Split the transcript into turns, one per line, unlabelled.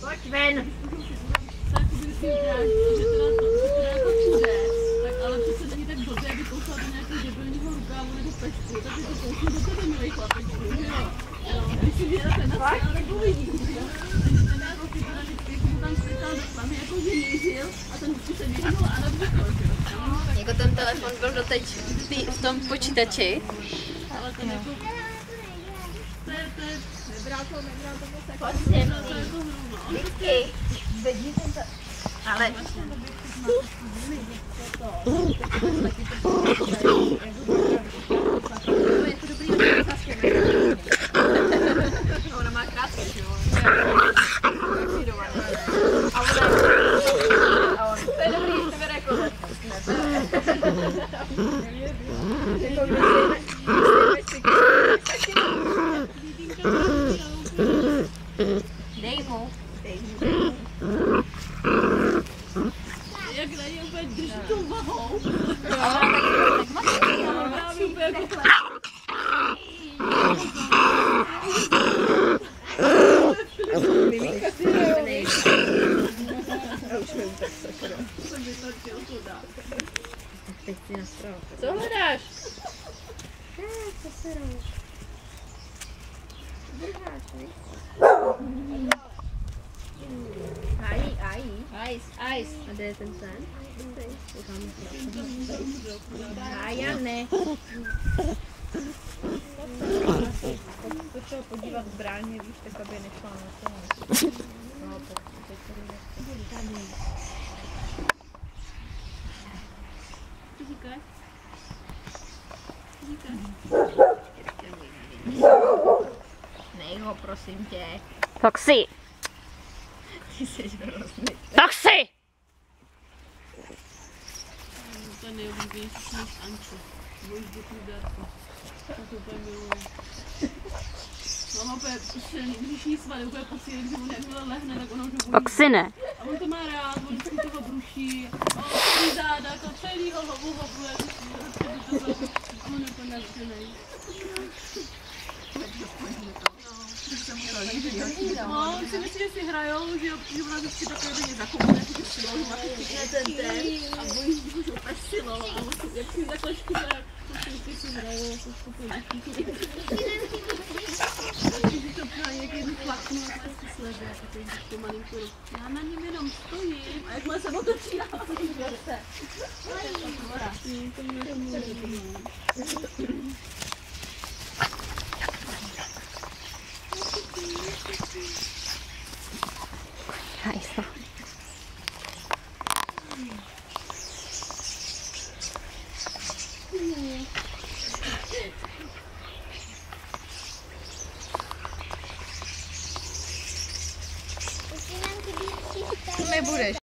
Pojď ven.
Tak když si uděláš, že teda to půjde, tak ale přece není tak blbě, aby kousla do nějakého debilního rukávu nebo pešky, tak je to kousnu do tebe, milej chlapečku, že jo? Když si vyjedete na sál, tak uvidíš, jo? Takže ten jako si teda vždycky mu tam strkal do sami, jako že mířil a ten vždycky se vyhnul a nabříkol, že jo?
Jako ten telefon byl doteď v tom počítači.
Ale ten jako... To je... Nebral to moc jako...
Pojď sem.
To je jako hru, no.
Vždycky. Zvedni ten telefon. Ale... Ona má krátké, že jo? A on... To je dobrý, to bere jako... Dej mu.
Jak na něj úplně drží tou vahou.
Tak masivní,
Ale právě úplně jako chlap. Jsem vytočil to dát.
teď si nastrojil.
Co hledáš?
Co se jdou? Drháš, ne? Ice. A kde je ten sen? Ne.
To šel podívat v bráně, víš, tak aby nešla na to. No, teď tady.
Co říkáš?
Nej ho, prosím tě.
Foxy!
Ty jsi hrozný.
Foxy!
To je nejoblíbenější sníh Anču. Bojíš dětí dárku. To úplně miluji. Mám úplně silný břišní svaly, úplně posílit, že on jakmile lehne, tak ono už ho bojí.
Foxy ne.
A on to má rád, on vždycky toho bruší. A ty záda, jako celý ho hobu, a on je to nadšenej. No, si myslí, že si hrajou, že ona vždycky takové denně zakopne, že ty silou, že má ten a bojí, že už opět silou. A jak si takhle škůle, jak si hrajou, jako skupiny. Když to třeba někdy plaknu, a si sleduje, jako teď tu malinku. Já na něm jenom stojím a jakmile se otočí, já mám to zase. To mě domluví.
Hajso.
Nebudeš.